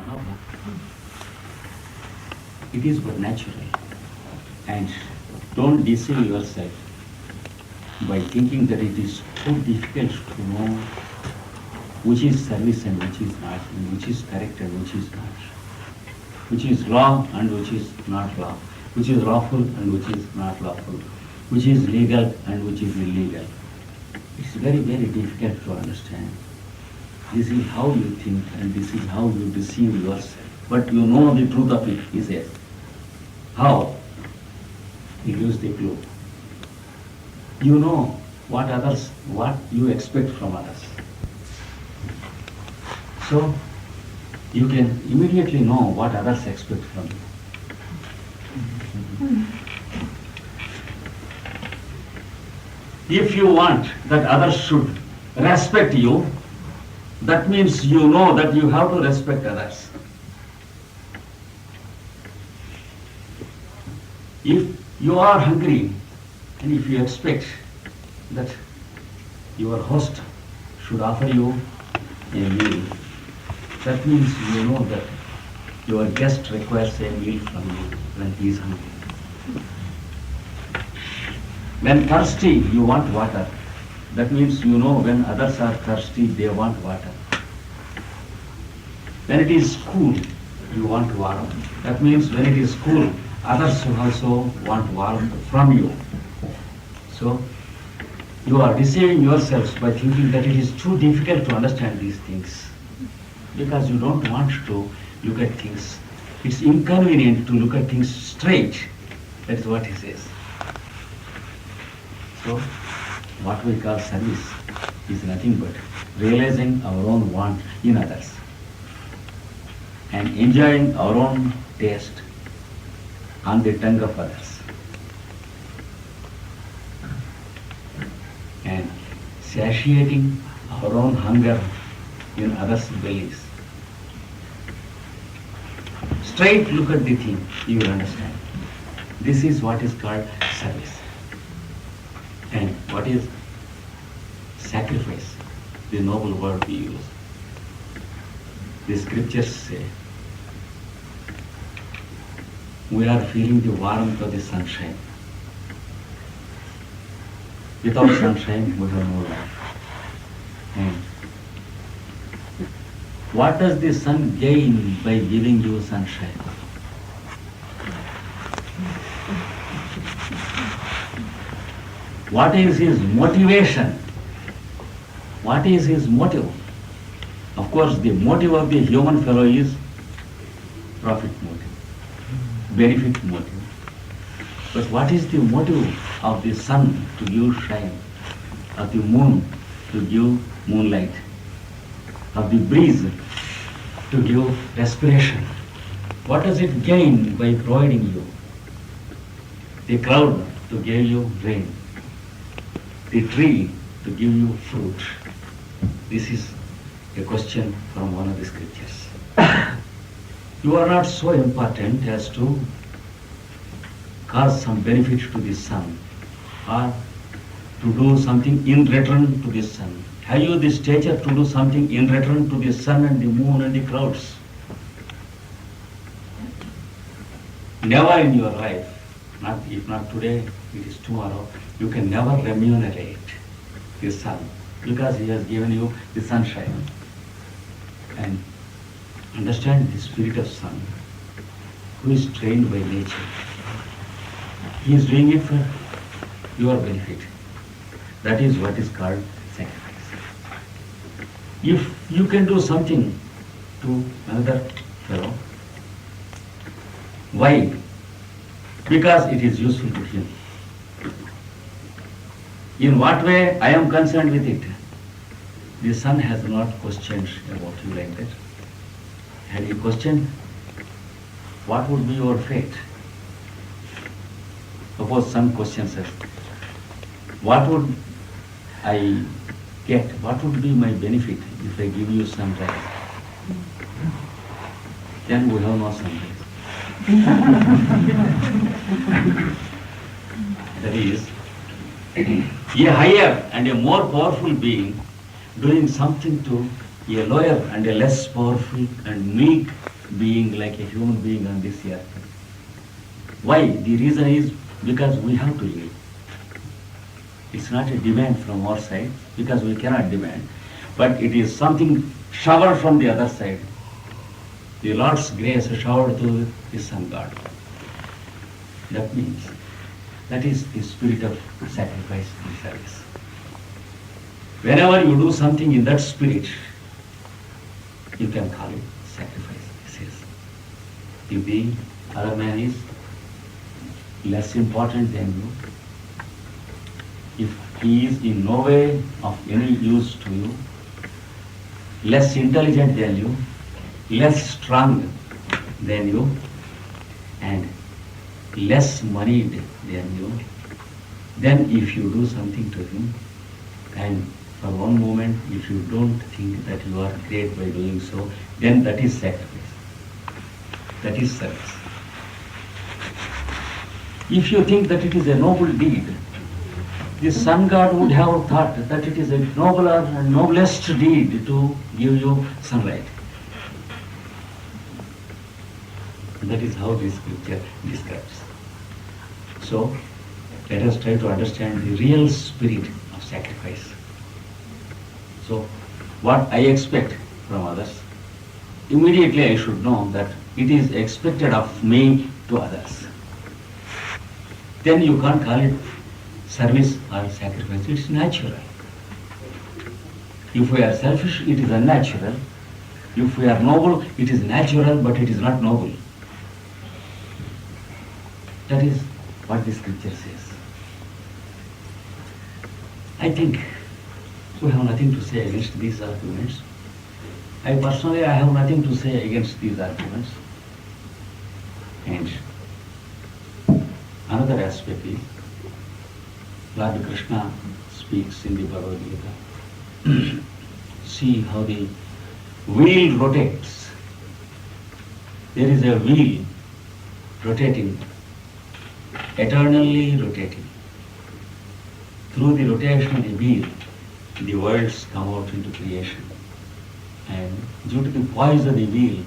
problem. It is but natural. And don't deceive yourself by thinking that it is too difficult to know which is service and which is not, and which is correct and which is not, which is law and which is not law, which is lawful and which is not lawful, which is legal and which is illegal. It's very, very difficult to understand. This is how you think and this is how you deceive yourself. But you know the truth of it, he says. How? He gives the clue. You know what you expect from others. So, you can immediately know what others expect from you. If you want that others should respect you, that means you know that you have to respect others. If you are hungry and if you expect that your host should offer you a meal, that means you know that your guest requires a meal from you when he is hungry. When thirsty, you want water. That means you know when others are thirsty, they want water. When it is cool, you want warmth. That means when it is cool, others also want warmth from you. So, you are deceiving yourselves by thinking that it is too difficult to understand these things because you don't want to look at things. It's inconvenient to look at things straight. That is what he says. So, what we call service is nothing but realizing our own want in others and enjoying our own taste on the tongue of others and satiating our own hunger in others' bellies. Straight look at the thing, you will understand. This is what is called service. And what is sacrifice? The noble word we use. The scriptures say, we are feeling the warmth of the sunshine. Without sunshine, we have no life. And what does the sun gain by giving you sunshine? What is his motivation? What is his motive? Of course, the motive of the human fellow is profit motive, benefit motive. But what is the motive of the sun to give shine, of the moon to give moonlight, of the breeze to give respiration? What does it gain by providing you? The cloud to give you rain, the tree to give you fruit. This is a question from one of the scriptures. You are not so important as to cause some benefit to the sun or to do something in return to the sun. Have you the stature to do something in return to the sun and the moon and the clouds? Never in your life, if not today, it is tomorrow, you can never remunerate the sun because he has given you the sunshine. And understand the spirit of sun, who is trained by nature. He is doing it for your benefit. That is what is called sacrifice. If you can do something to another fellow, why? Because it is useful to him. In what way I am concerned with it? The sun has not questioned about you like that. Had he questioned, what would be your fate? Suppose sun questions us, what would I get? What would be my benefit if I give you sunrise? Then we have no sunrise. That is, a higher and a more powerful being doing something to a lower and a less powerful and meek being like a human being on this earth. Why? The reason is because we have to live. It's not a demand from our side, because we cannot demand, but it is something showered from the other side. The Lord's grace showered to the Son God. That means, that is the spirit of sacrifice and service. Whenever you do something in that spirit, you can call it sacrifice. This is. If the other man is less important than you, if he is in no way of any use to you, less intelligent than you, less strong than you, and less moneyed than you, then if you do something to him, and for one moment if you don't think that you are great by doing so, then that is sacrifice. That is service. If you think that it is a noble deed, the Sun God would have thought that it is a nobler and noblest deed to give you sunlight. And that is how this scripture describes. So, let us try to understand the real spirit of sacrifice. So, what I expect from others, immediately I should know that it is expected of me to others. Then you can't call it service or sacrifice, it's natural. If we are selfish, it is unnatural. If we are noble, it is natural, but it is not noble. That is what the scripture says. I think we have nothing to say against these arguments. I have nothing to say against these arguments. And another aspect is, Lord Krishna speaks in the Bhagavad Gita. See how the wheel rotates. There is a wheel rotating, eternally rotating. Through the rotation of the wheel, the worlds come out into creation. And due to the poise of the wheel,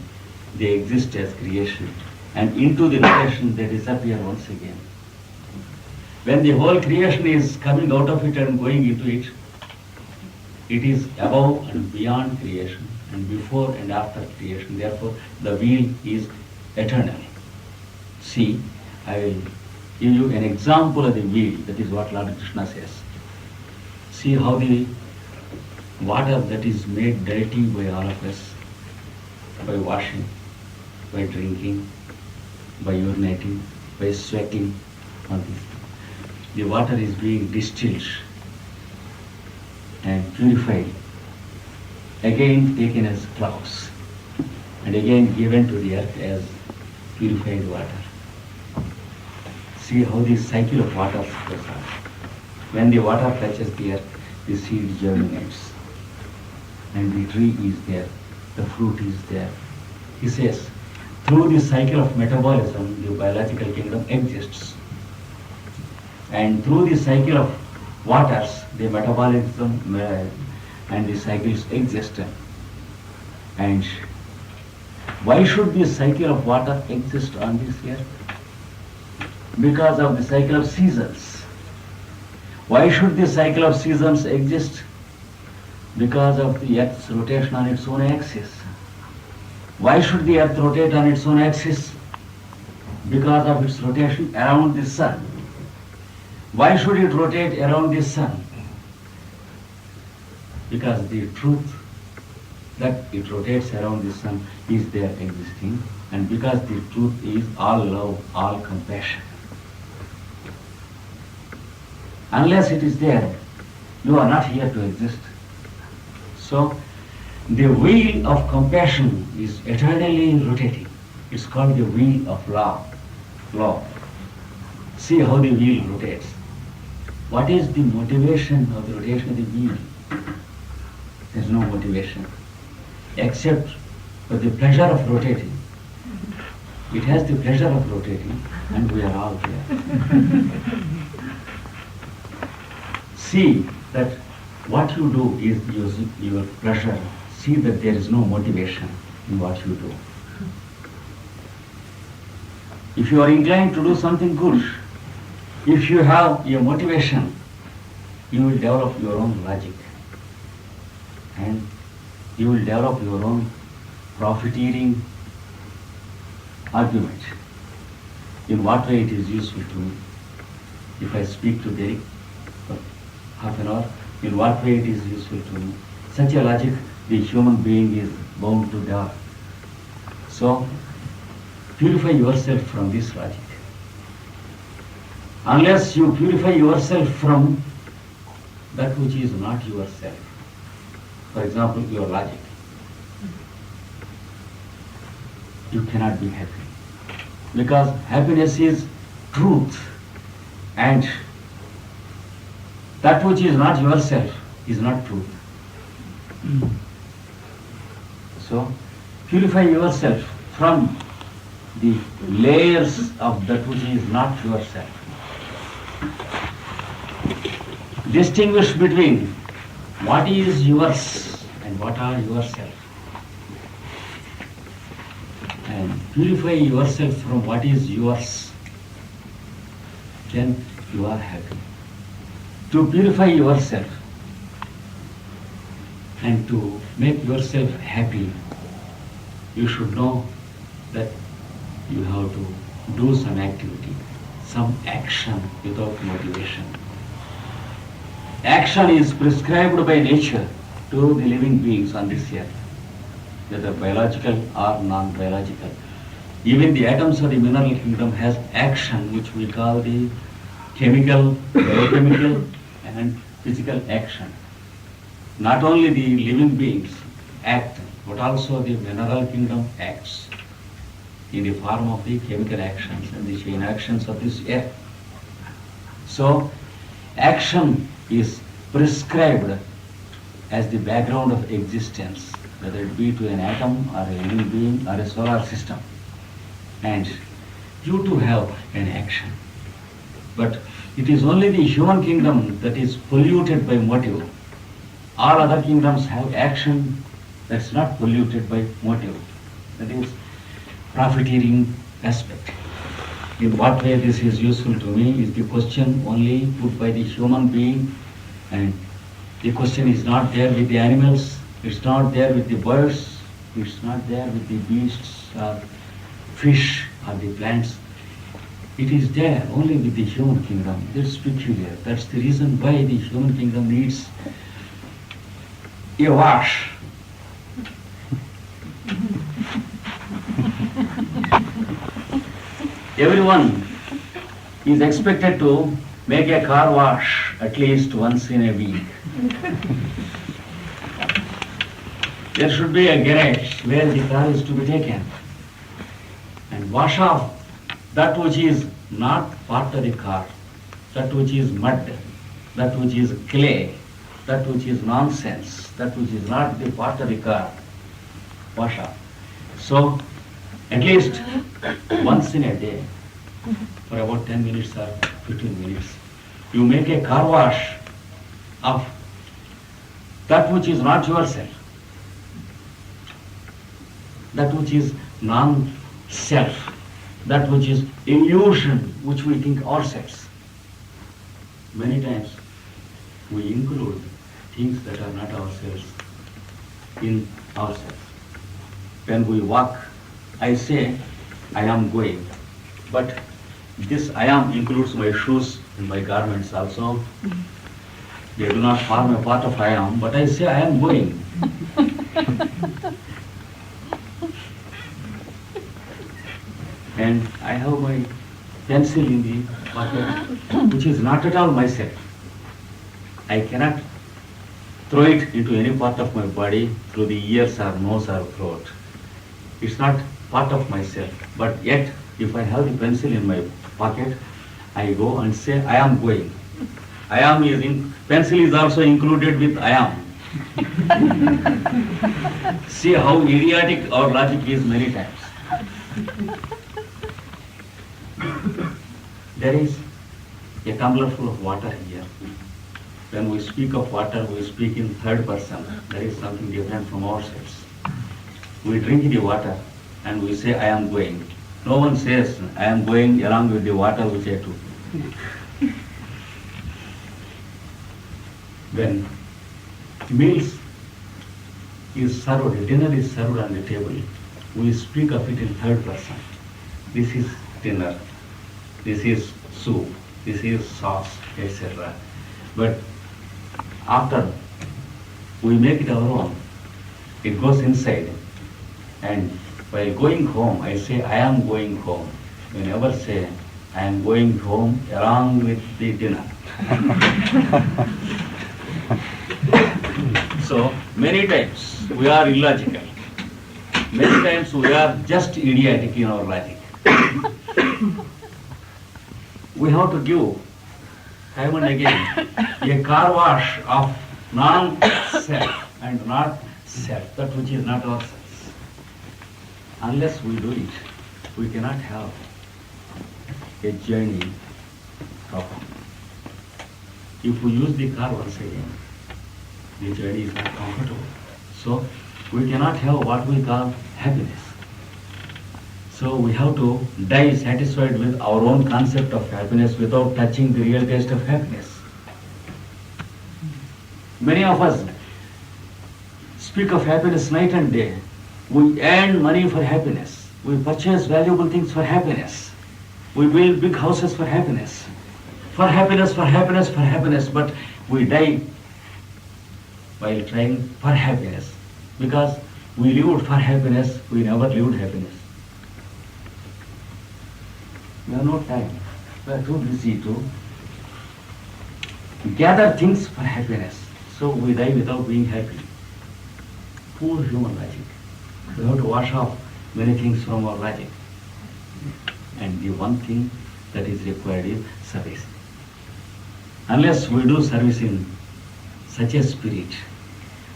they exist as creation. And into the rotation, they disappear once again. When the whole creation is coming out of it and going into it, it is above and beyond creation, and before and after creation. Therefore, the wheel is eternal. See, I will give you an example of the wheel. That is what Lord Krishna says. See how the water that is made dirty by all of us, by washing, by drinking, by urinating, by sweating, all this. The water is being distilled and purified, again taken as clouds, and again given to the earth as purified water. See how this cycle of water goes on. When the water touches the earth, the seed germinates, and the tree is there, the fruit is there. He says, through the cycle of metabolism, the biological kingdom exists. And through the cycle of waters, the metabolism and the cycles exist. And why should the cycle of water exist on this earth? Because of the cycle of seasons. Why should the cycle of seasons exist? Because of the earth's rotation on its own axis. Why should the earth rotate on its own axis? Because of its rotation around the sun. Why should it rotate around the sun? Because the truth that it rotates around the sun is there existing, and because the truth is all love, all compassion. Unless it is there, you are not here to exist. So, the wheel of compassion is eternally rotating. It's called the wheel of law. See how the wheel rotates. What is the motivation of the rotation of the wheel? There is no motivation except for the pleasure of rotating. It has the pleasure of rotating, and we are all here. See that what you do is your pleasure. See that there is no motivation in what you do. If you are inclined to do something good, if you have a motivation, you will develop your own logic and you will develop your own profiteering argument. In what way it is useful to me? If I speak to Derek for half an hour, in what way it is useful to me? Such a logic the human being is bound to develop. So, purify yourself from this logic. Unless you purify yourself from that which is not yourself, for example, your logic, you cannot be happy. Because happiness is truth, and that which is not yourself is not truth. So, purify yourself from the layers of that which is not yourself. Distinguish between what is yours and what are yourself. And purify yourself from what is yours. Then you are happy. To purify yourself and to make yourself happy, you should know that you have to do some activity, some action without motivation. Action is prescribed by nature to the living beings on this earth, whether biological or non-biological. Even the atoms of the mineral kingdom has action, which we call the chemical, biochemical and physical action. Not only the living beings act, but also the mineral kingdom acts in the form of the chemical actions and the chain actions of this earth. So, action is prescribed as the background of existence, whether it be to an atom or a living being or a solar system. And you too have an action. But it is only the human kingdom that is polluted by motive. All other kingdoms have action that's not polluted by motive. That is profiteering aspect. In what way this is useful to me is the question only put by the human being, and the question is not there with the animals, it's not there with the birds, it's not there with the beasts or fish or the plants. It is there only with the human kingdom. That's peculiar. That's the reason why the human kingdom needs a wash. Everyone is expected to make a car wash at least once in a week. There should be a garage where the car is to be taken and wash off that which is not part of the car, that which is mud, that which is clay, that which is nonsense, that which is not the part of the car. Wash off. So, at least once in a day, for about 10 minutes or 15 minutes, you make a car wash of that which is not yourself, that which is non-self, that which is illusion, which we think ourselves. Many times we include things that are not ourselves in ourselves. When we walk, I say, I am going. But this I am includes my shoes and my garments also. They do not form a part of I am, but I say I am going. And I have my pencil in the pocket, which is not at all myself. I cannot throw it into any part of my body through the ears or nose or throat. It's not part of myself, but yet if I have the pencil in my pocket, I go and say I am going. I am is in, pencil is also included with I am. See how idiotic our logic is many times. There is a tumbler full of water here. When we speak of water, we speak in third person. There is something different from ourselves. We drink the water and we say, I am going. No one says, I am going along with the water which I took. When meals is served, dinner is served on the table, we speak of it in third person. This is dinner, this is soup, this is sauce, etc. But after we make it our own, it goes inside. And while going home, I say, I am going home. We never say, I am going home along with the dinner. So, many times we are illogical. Many times we are just idiotic in our logic. We have to give time and again a car wash of non-self and not self, that which is not ourselves. Unless we do it, we cannot have a journey proper. If we use the car once again, the journey is not comfortable. So we cannot have what we call happiness. So we have to die satisfied with our own concept of happiness without touching the real taste of happiness. Many of us speak of happiness night and day. We earn money for happiness. We purchase valuable things for happiness. We build big houses for happiness. For happiness, for happiness, for happiness. But we die while trying for happiness. Because we lived for happiness, we never lived happiness. We have no time. We are too busy to gather things for happiness. So we die without being happy. Poor human logic. We have to wash off many things from our logic. And the one thing that is required is service. Unless we do service in such a spirit,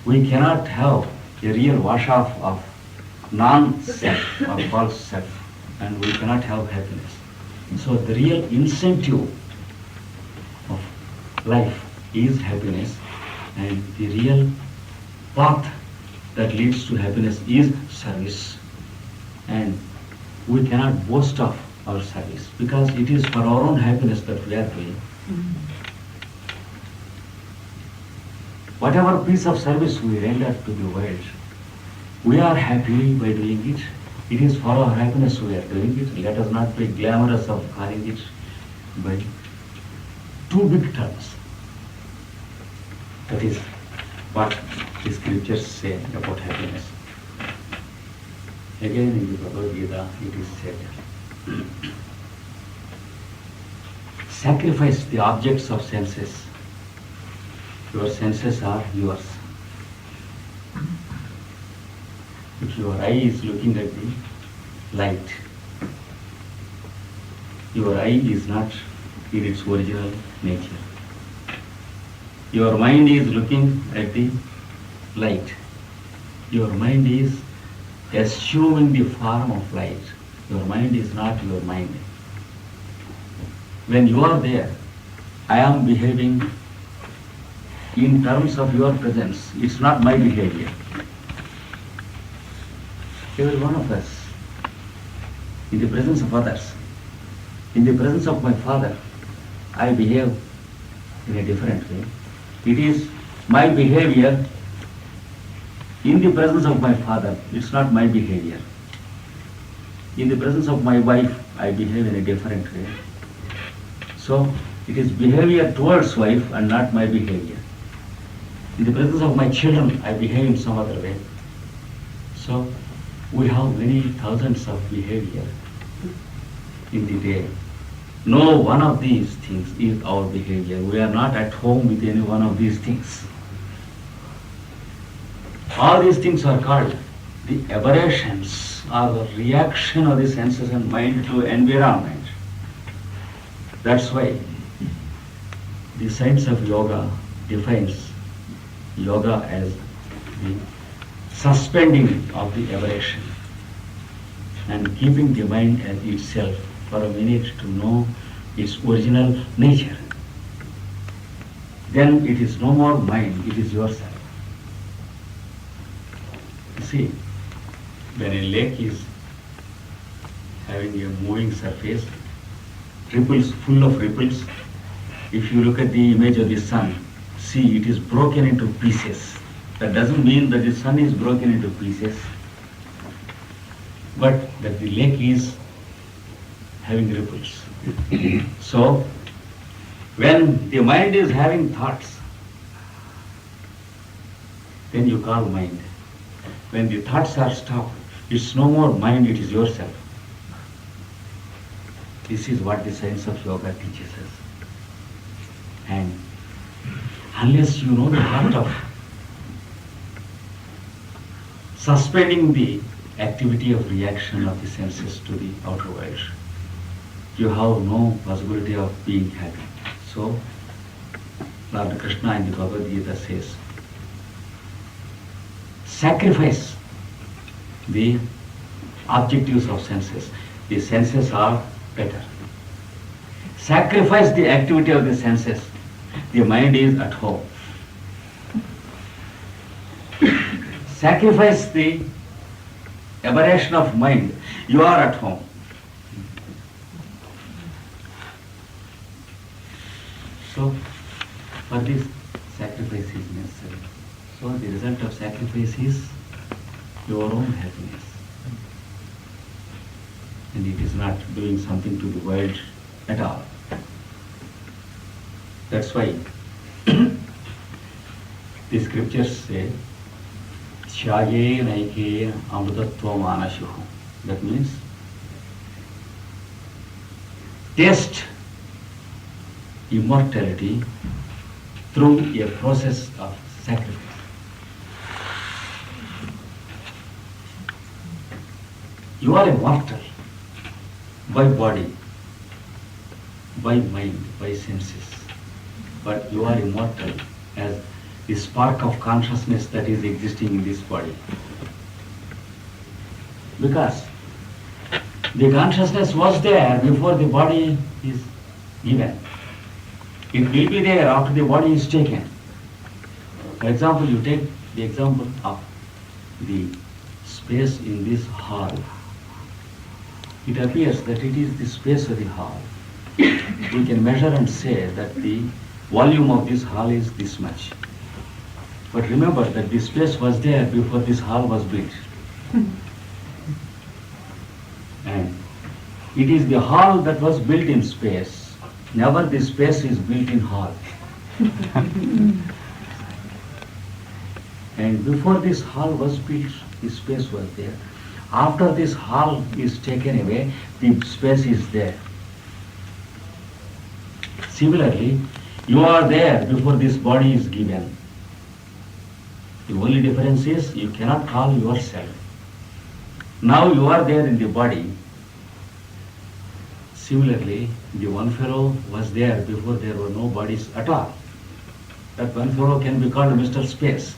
we cannot have a real wash off of non-self or false self, and we cannot have happiness. So the real incentive of life is happiness, and the real path that leads to happiness is service. And we cannot boast of our service because it is for our own happiness that we are doing. Whatever piece of service we render to the world, we are happy by doing it. It is for our happiness we are doing it. Let us not be glamorous of calling it by two big terms. That is what the scriptures say about happiness. Again in the Bhagavad Gita it is said, sacrifice the objects of senses. Your senses are yours. If your eye is looking at the light, your eye is not in its original nature. Your mind is looking at the light. Your mind is assuming the form of light. Your mind is not your mind. When you are there, I am behaving in terms of your presence. It's not my behavior. Every one of us, in the presence of others, in the presence of my father, I behave in a different way. It is my behavior in the presence of my father. It's not my behavior. In the presence of my wife, I behave in a different way. So, it is behavior towards wife and not my behavior. In the presence of my children, I behave in some other way. So, we have many thousands of behavior in the day. No one of these things is our behavior. We are not at home with any one of these things. All these things are called the aberrations or the reaction of the senses and mind to environment. That's why the science of yoga defines yoga as the suspending of the aberration and keeping the mind as itself for a minute to know its original nature. Then it is no more mind, it is yourself. You see, when a lake is having a moving surface, ripples, full of ripples. If you look at the image of the sun, see it is broken into pieces. That doesn't mean that the sun is broken into pieces, but that the lake is having ripples. So, when the mind is having thoughts, then you call mind. When the thoughts are stopped, it's no more mind, it is yourself. This is what the science of yoga teaches us. And unless you know the art of suspending the activity of reaction of the senses to the outer world, you have no possibility of being happy. So, Lord Krishna in the Bhagavad Gita says, sacrifice the objectives of senses. The senses are better. Sacrifice the activity of the senses. The mind is at home. Sacrifice the aberration of mind. You are at home. So, for this, sacrifice is necessary. So, the result of sacrifice is your own happiness. And it is not doing something to the world at all. That's why the scriptures say, Shyaye naike amrutatva manashuhu. That means, taste immortality through a process of sacrifice. You are immortal by body, by mind, by senses, but you are immortal as the spark of consciousness that is existing in this body. Because the consciousness was there before the body is given. It will be there after the body is taken. For example, you take the example of the space in this hall. It appears that it is the space of the hall. We can measure and say that the volume of this hall is this much. But remember that the space was there before this hall was built. And it is the hall that was built in space. Never the space is built in hall. And before this hall was built, the space was there. After this hall is taken away, the space is there. Similarly, you are there before this body is given. The only difference is you cannot call yourself. Now you are there in the body. Similarly, the one fellow was there before there were no bodies at all. That one fellow can be called Mr. Space.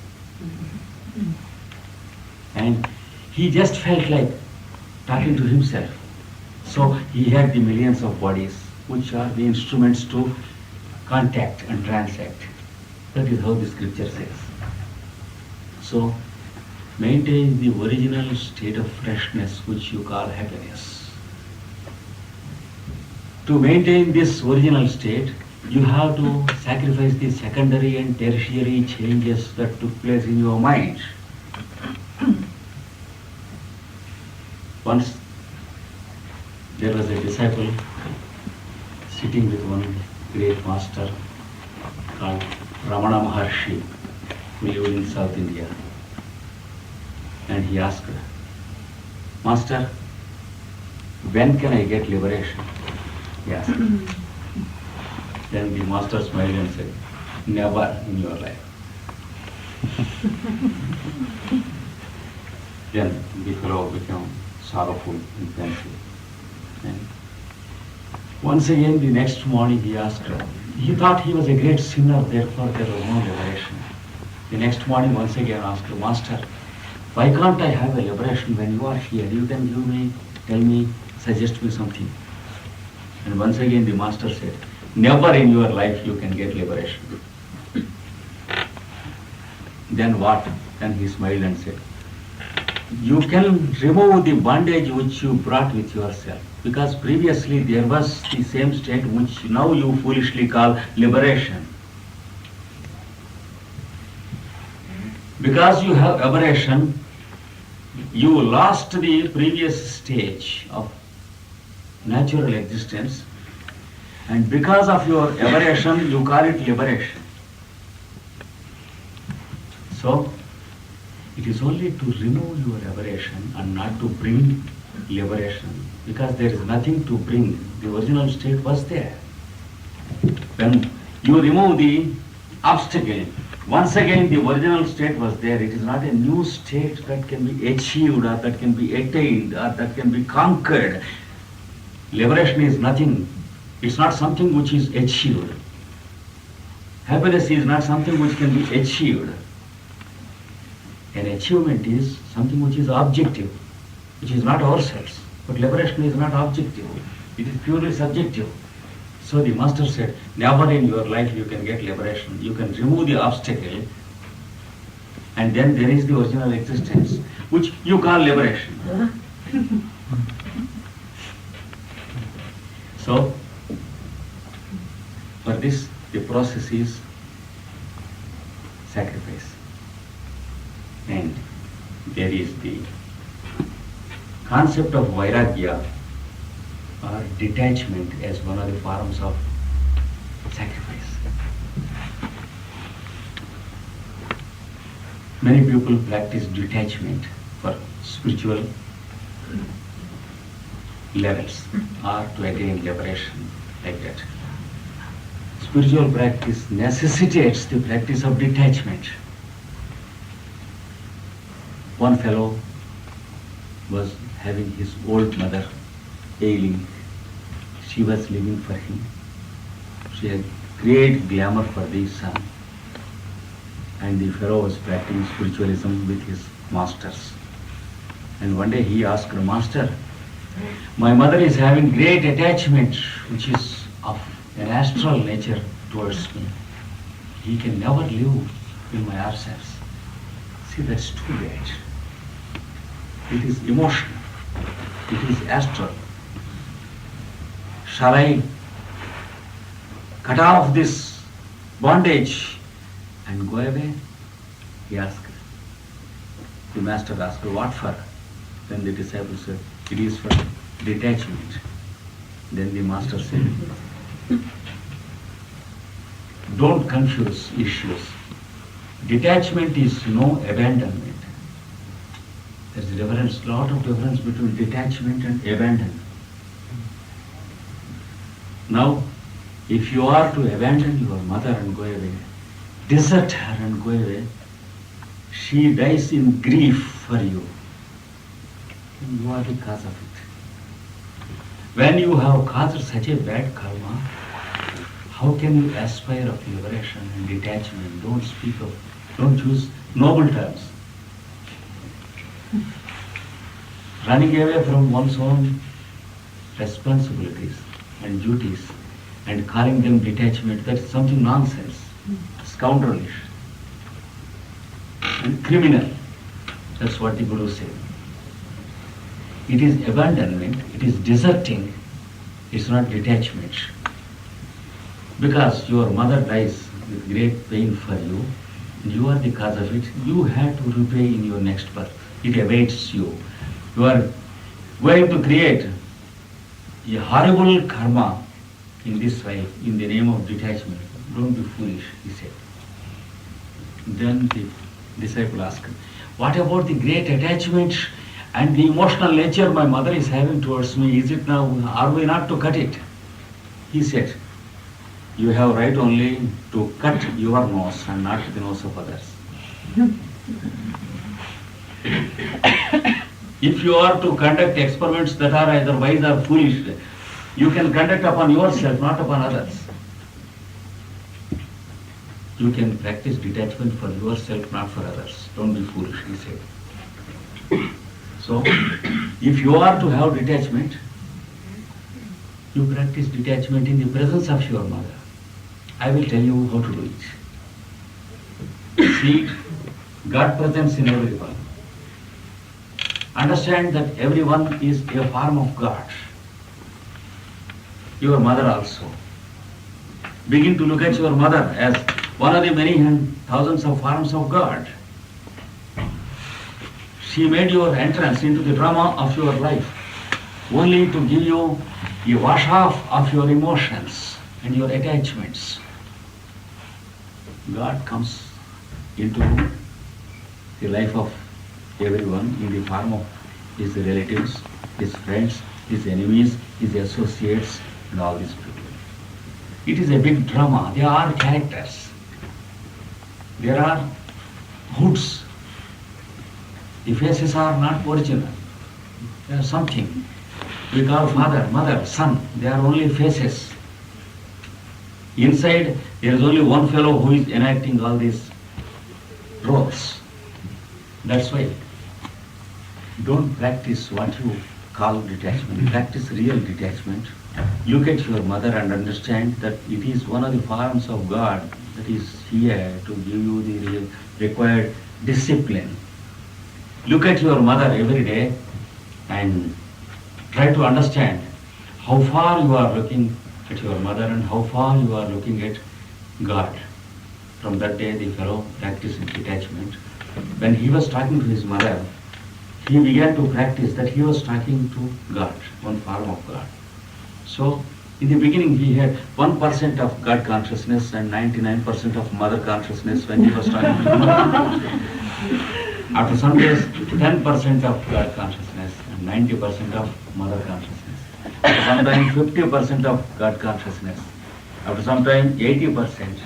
And he just felt like talking to himself. So he had the millions of bodies, which are the instruments to contact and transact. That is how the scripture says. So maintain the original state of freshness, which you call happiness. To maintain this original state, you have to sacrifice the secondary and tertiary changes that took place in your mind. Once there was a disciple sitting with one great master called Ramana Maharshi, who lived in South India. And he asked, Master, when can I get liberation? He asked. Then the master smiled and said, never in your life. Then the fellow became sorrowful and painful. And once again, the next morning he asked, he thought he was a great sinner, therefore there was no liberation. The next morning once again asked, Master, why can't I have a liberation when you are here? You can give me, tell me, suggest me something. And once again the master said, never in your life you can get liberation. Then what? Then he smiled and said, you can remove the bondage which you brought with yourself. Because previously there was the same state which now you foolishly call liberation. Because you have aberration, you lost the previous stage of natural existence, and because of your aberration, you call it liberation. So, it is only to remove your aberration and not to bring liberation, because there is nothing to bring. The original state was there. When you remove the obstacle, once again the original state was there. It is not a new state that can be achieved or that can be attained or that can be conquered. Liberation is nothing. It's not something which is achieved. Happiness is not something which can be achieved. An achievement is something which is objective, which is not ourselves. But liberation is not objective. It is purely subjective. So the master said, never in your life you can get liberation. You can remove the obstacle, and then there is the original existence, which you call liberation. So, for this, the process is sacrifice. And there is the concept of vairagya or detachment as one of the forms of sacrifice. Many people practice detachment for spiritual levels or to attain liberation, like that. Spiritual practice necessitates the practice of detachment. One fellow was having his old mother ailing. She was living for him. She had great glamour for the son. And the fellow was practicing spiritualism with his masters. And one day he asked the master, my mother is having great attachment which is of an astral nature towards me. He can never live in my absence. See, that's too bad. It is emotional. It is astral. Shall I cut off this bondage and go away? He asked. The master asked, what for? Then the disciple said, it is for detachment. Then the master said, don't confuse issues. Detachment is no abandonment. There is a difference, lot of difference between detachment and abandonment. Now, if you are to abandon your mother and go away, desert her and go away, she dies in grief for you. And you are the cause of it. When you have caused such a bad karma, how can you aspire of liberation and detachment? Don't use noble terms. Running away from one's own responsibilities and duties and calling them detachment, that's something nonsense, scoundrelish and criminal. That's what the Guru said. It is abandonment, it is deserting, it's not detachment. Because your mother dies with great pain for you, and you are the cause of it, you have to repay in your next birth. It awaits you. You are going to create a horrible karma in this life in the name of detachment. Don't be foolish, he said. Then the disciple asked, what about the great attachment and the emotional nature my mother is having towards me? Is it now, are we not to cut it? He said, you have right only to cut your nose and not the nose of others. If you are to conduct experiments that are either wise or foolish, you can conduct upon yourself, not upon others. You can practice detachment for yourself, not for others. Don't be foolish, he said. So, if you are to have detachment, you practice detachment in the presence of your mother. I will tell you how to do it. See, God presence in everyone. Understand that everyone is a form of God. Your mother also. Begin to look at your mother as one of the many and thousands of forms of God. She made your entrance into the drama of your life only to give you a wash off of your emotions and your attachments. God comes into the life of everyone in the form of his relatives, his friends, his enemies, his associates, and all these people. It is a big drama. There are characters. There are hoods. The faces are not original. They are something. We call father, mother, son. They are only faces. Inside, there is only one fellow who is enacting all these roles. That's why don't practice what you call detachment. Practice real detachment. Look at your mother and understand that it is one of the forms of God that is here to give you the required discipline. Look at your mother every day and try to understand how far you are looking at your mother and how far you are looking at God. From that day, the fellow practiced detachment. When he was talking to his mother, he began to practice that he was talking to God, one form of God. So, in the beginning, he had 1% of God consciousness and 99% of mother consciousness when he was talking to mother. After some days, 10% of God consciousness and 90% of mother consciousness. After some time, 50% of God consciousness. After some time, 80%,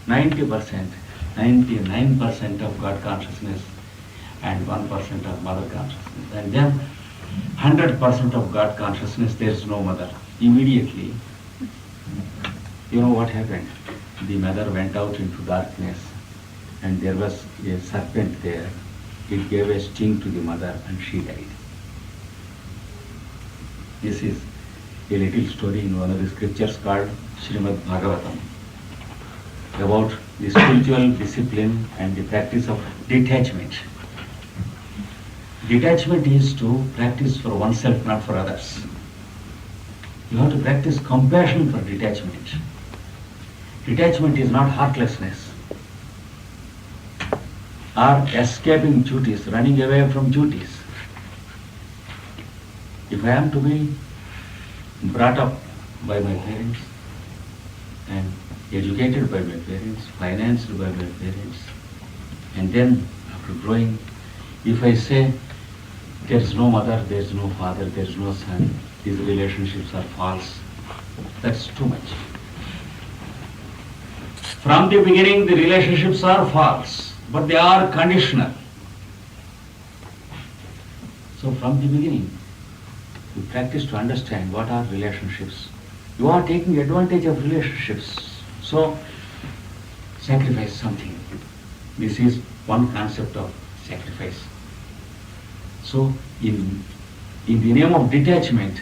90%, 99% of God consciousness and 1% of mother consciousness. And then 100% of God consciousness, there is no mother. Immediately, you know what happened? The mother went out into darkness and there was a serpent there. It gave a sting to the mother and she died. This is a little story in one of the scriptures called Srimad Bhagavatam about the spiritual discipline and the practice of detachment. Detachment is to practice for oneself, not for others. You have to practice compassion for detachment. Detachment is not heartlessness or escaping duties, running away from duties. If I am to be brought up by my parents and educated by my parents, financed by my parents, and then after growing, if I say there is no mother, there is no father, there is no son, these relationships are false, that's too much. From the beginning, the relationships are false, but they are conditional. So from the beginning, you practice to understand what are relationships. You are taking advantage of relationships. So sacrifice something. This is one concept of sacrifice. So in the name of detachment,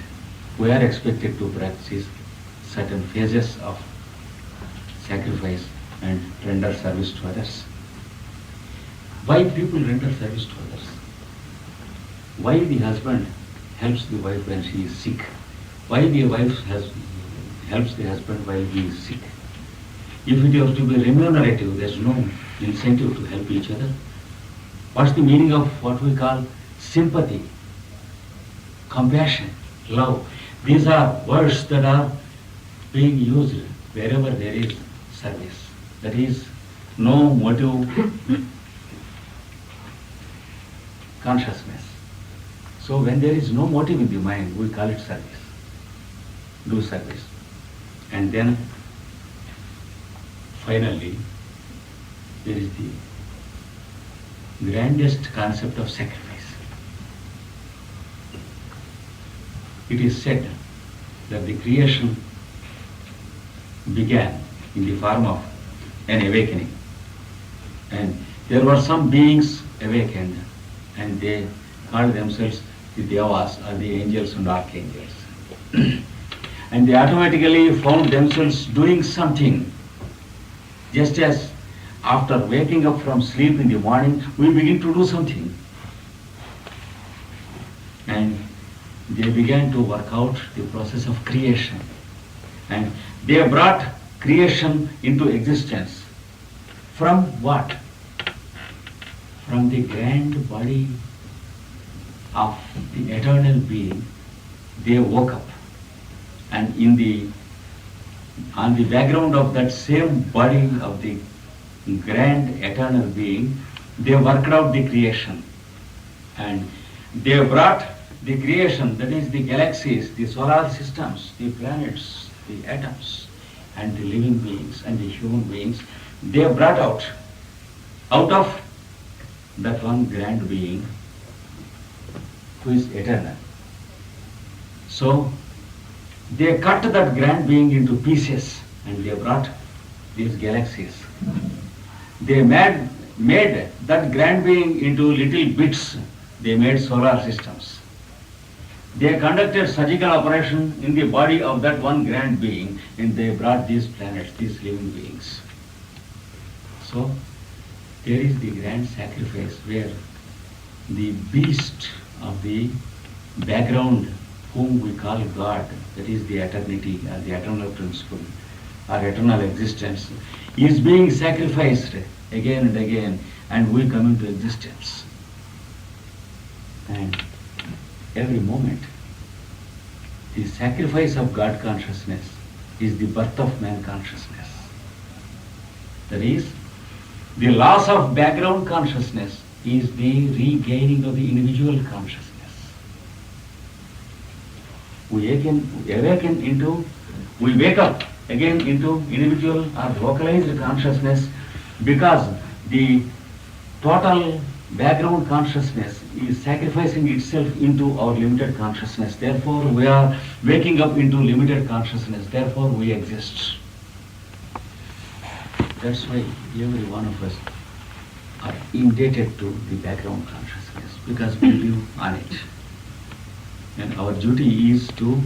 we are expected to practice certain phases of sacrifice and render service to others. Why people render service to others? Why the husband helps the wife when she is sick? Why the wife helps the husband while he is sick? If it was to be remunerative, there is no incentive to help each other. What's the meaning of what we call sympathy, compassion, love? These are words that are being used wherever there is service. That is no motive consciousness. So when there is no motive in the mind, we call it service. Do service. And then finally, there is the grandest concept of sacrifice. It is said that the creation began in the form of an awakening. And there were some beings awakened and they called themselves the Devas or the angels and archangels. And they automatically found themselves doing something. Just as after waking up from sleep in the morning, we begin to do something. they began to work out the process of creation. And they brought creation into existence. From what? From the grand body of the eternal being, they woke up. And on the background of that same body of the grand eternal being, they worked out the creation. And they brought the creation, that is the galaxies, the solar systems, the planets, the atoms, and the living beings and the human beings, they brought out of that one grand being who is eternal. So they cut that grand being into pieces and they brought these galaxies. They made that grand being into little bits. They made solar systems. They conducted surgical operation in the body of that one grand being and they brought these planets, these living beings. So there is the grand sacrifice where the beast of the background whom we call God, that is the eternity or the eternal principle or eternal existence, is being sacrificed again and again, and we come into existence. And every moment, the sacrifice of God consciousness is the birth of man consciousness. That is, the loss of background consciousness is the regaining of the individual consciousness. We wake up again into individual or localized consciousness because the total background consciousness is sacrificing itself into our limited consciousness. Therefore, we are waking up into limited consciousness. Therefore, we exist. That's why every one of us are indebted to the background consciousness because we live on it. And our duty is to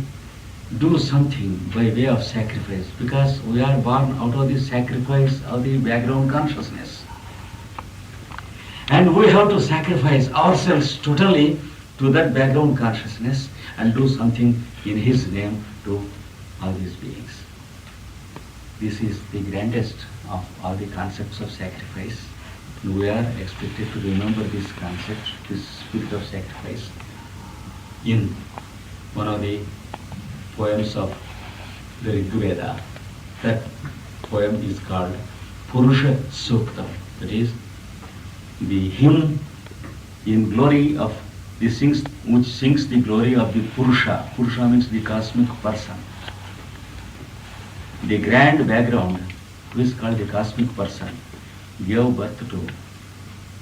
do something by way of sacrifice because we are born out of the sacrifice of the background consciousness. And we have to sacrifice ourselves totally to that background consciousness and do something in His name to all these beings. This is the grandest of all the concepts of sacrifice. We are expected to remember this concept, this spirit of sacrifice, in one of the poems of the Rig Veda. That poem is called Purusha Suktam. That is the hymn in glory of the which sings the glory of the Purusha. Purusha means the cosmic person. The grand background, which is called the cosmic person, gave birth to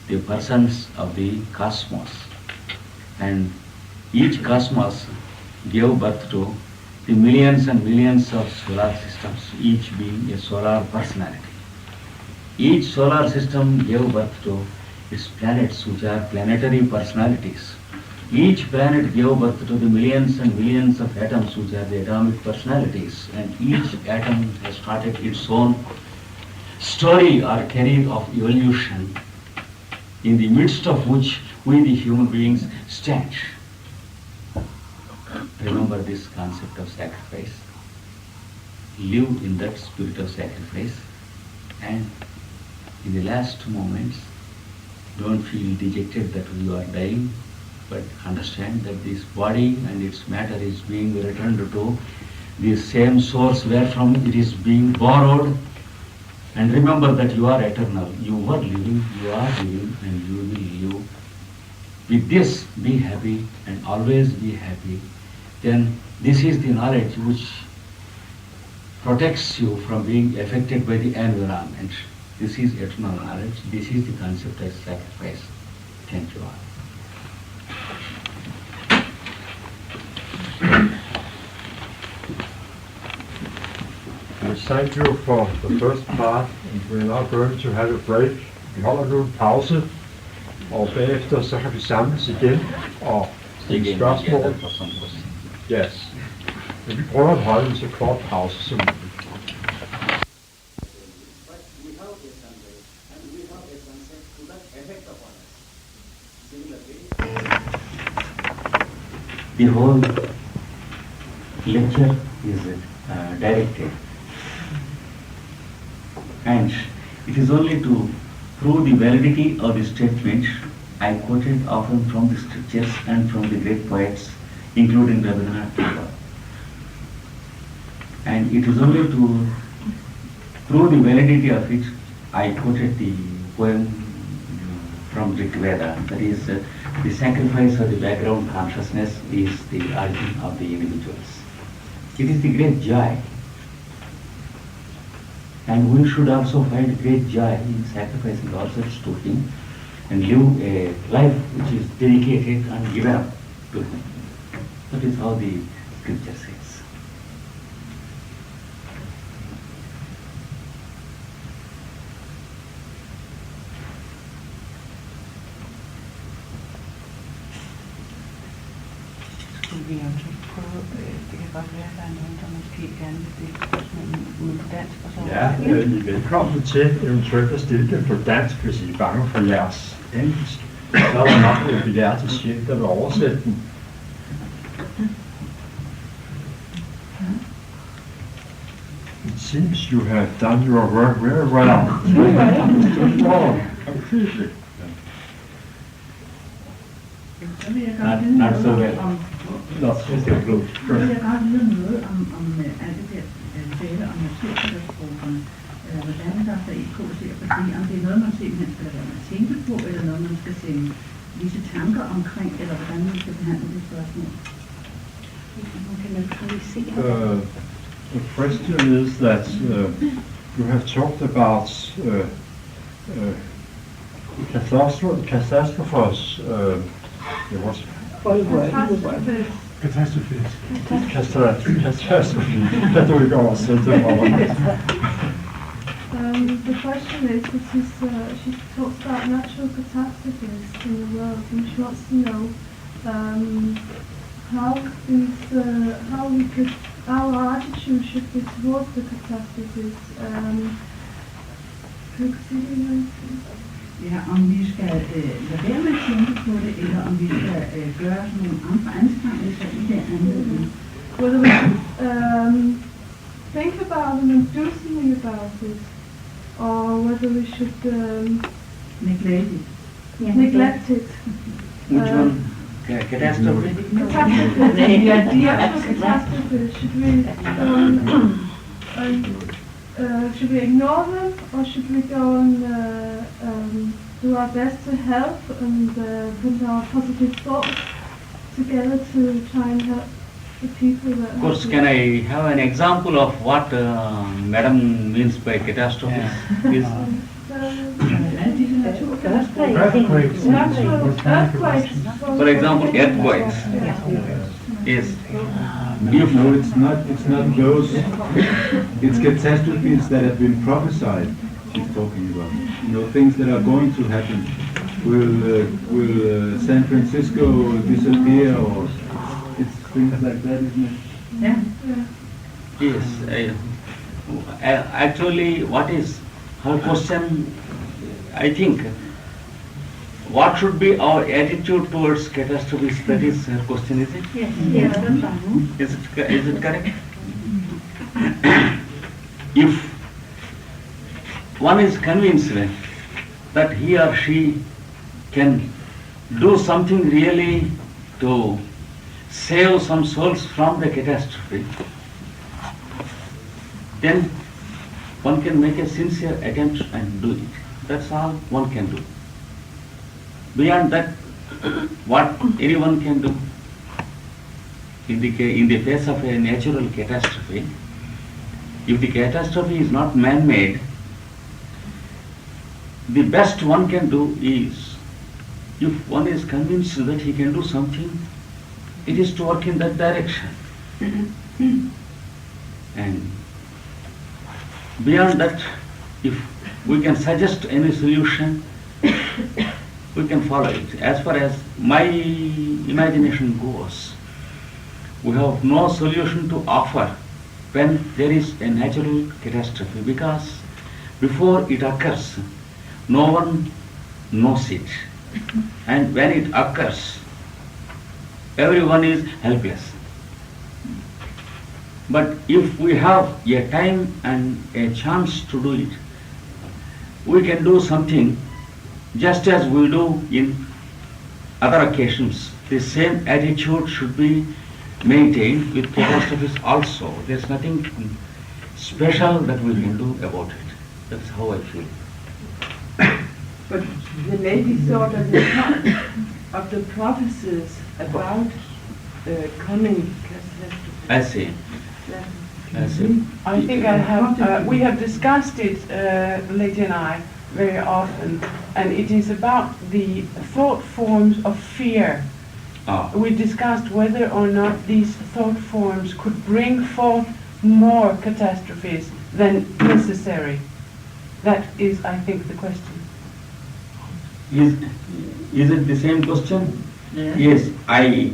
the persons of the cosmos. And each cosmos gave birth to the millions and millions of solar systems, each being a solar personality. Each solar system gave birth to its planets, which are planetary personalities. Each planet gave birth to the millions and millions of atoms, which are the atomic personalities. And each atom has started its own story or career of evolution, in the midst of which we, the human beings, stand. Remember this concept of sacrifice. Live in that spirit of sacrifice, and in the last moments, don't feel dejected that you are dying, but understand that this body and its matter is being returned to the same source wherefrom it is being borrowed. And remember that you are eternal. You were living, you are living, and you will live. With this, be happy and always be happy. Then this is the knowledge which protects you from being affected by the environment. This is eternal knowledge. This is the concept of sacrifice. Thank you all. Thank you for the first part. We're now going to have a break. Vi holder nu en pause, og bagefter så kan vi samles igen og stille spørgsmål. Yes. Men vi prøver at holde en så kort pause som muligt. The whole lecture is directed, and it is only to prove the validity of the statement I quoted often from the scriptures and from the great poets, including Rabindranath Tagore. And it is only to prove the validity of it I quoted the poem from Rig Veda, that is, the sacrifice of the background consciousness is the origin of the individuals. It is the great joy, and we should also find great joy in sacrificing ourselves to Him and live a life which is dedicated and given up to Him. That is how the scripture says. Skulle vi eventuelt prøve, det kan godt være, at der er nogen, der måske gerne vil stille spørgsmål uden på dansk, og så... Ja, I er velkomne til eventuelt at stille dem på dansk, hvis I er bange for jeres engelsk. Så er der nok et bilærte sjæl, der vil oversætte den. It seems you have done your work very well. Appreciate. Så vil jeg godt vide Not so noget well. om, Not so close. så vil jeg godt vide noget om alt det der tale om naturkatastroferne. Hvordan der for EK ser på det, om det er noget, man simpelthen skal lade være med at tænke på, eller noget, man skal sende visse tanker omkring, eller hvordan man skal behandle det spørgsmål. The question is that you have talked about catastrophes. Catastrophe. That we go The question is, she talks about natural catastrophes in the world, and she wants to know how our attitude should be towards the catastrophes. Could you say that again? Ja, om vi skal lade være med at tænke på det, eller om vi skal gøre sådan nogle andre anstrengelser i den anledning. Whether we should think about them and do something about it, or whether we should Neglect it. neglect it. Which one? Catastrophe? Catastrophes. The idea of catastrophes. Should we ignore them, or should we go and do our best to help and put our positive thoughts together to try and help the people that... Of course, can I have an example of what Madam means by catastrophe? Is Earthquakes. Natural earthquakes. For example, earthquakes. Yes. No, it's not those. It's catastrophes that have been prophesied. She's talking about. You know, things that are going to happen. Will San Francisco disappear, or it's things like that, isn't it? Ja. Yes. Actually, what is her question? I think what should be our attitude towards catastrophes? That is her question, is it? Yes. Yes. Is it correct? If one is convinced that he or she can do something really to save some souls from the catastrophe, then one can make a sincere attempt and do it. That's all one can do. Beyond that, what anyone can do in the face of a natural catastrophe, if the catastrophe is not man-made, the best one can do is, if one is convinced that he can do something, it is to work in that direction. And beyond that, if we can suggest any solution, we can follow it. As far as my imagination goes, we have no solution to offer when there is a natural catastrophe, because before it occurs, no one knows it. And when it occurs, everyone is helpless. But if we have a time and a chance to do it, we can do something just as we do in other occasions. The same attitude should be maintained with catastrophes also. There's nothing special that we can do about it. That's how I feel. But the lady thought at the time of the prophecies about coming catastrophes. I see. I see. I think I have, we have discussed it, Lady and I, very often, and it is about the thought forms of fear. We discussed whether or not these thought forms could bring forth more catastrophes than necessary. That is, I think, the question. Is it the same question? Yes, I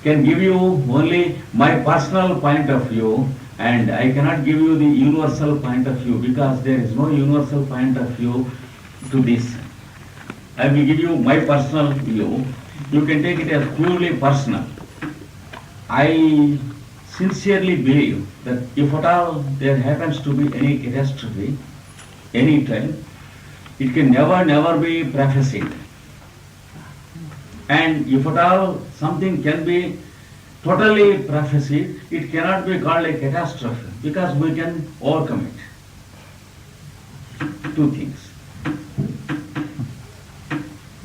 can give you only my personal point of view, and I cannot give you the universal point of view because there is no universal point of view to this. I will give you my personal view. You can take it as purely personal. I sincerely believe that if at all there happens to be any catastrophe, any time, it can never be prophesied. And if at all something can be totally prophesied, it cannot be called a catastrophe because we can overcome it. Two things.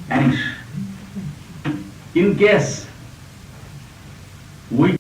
And in case we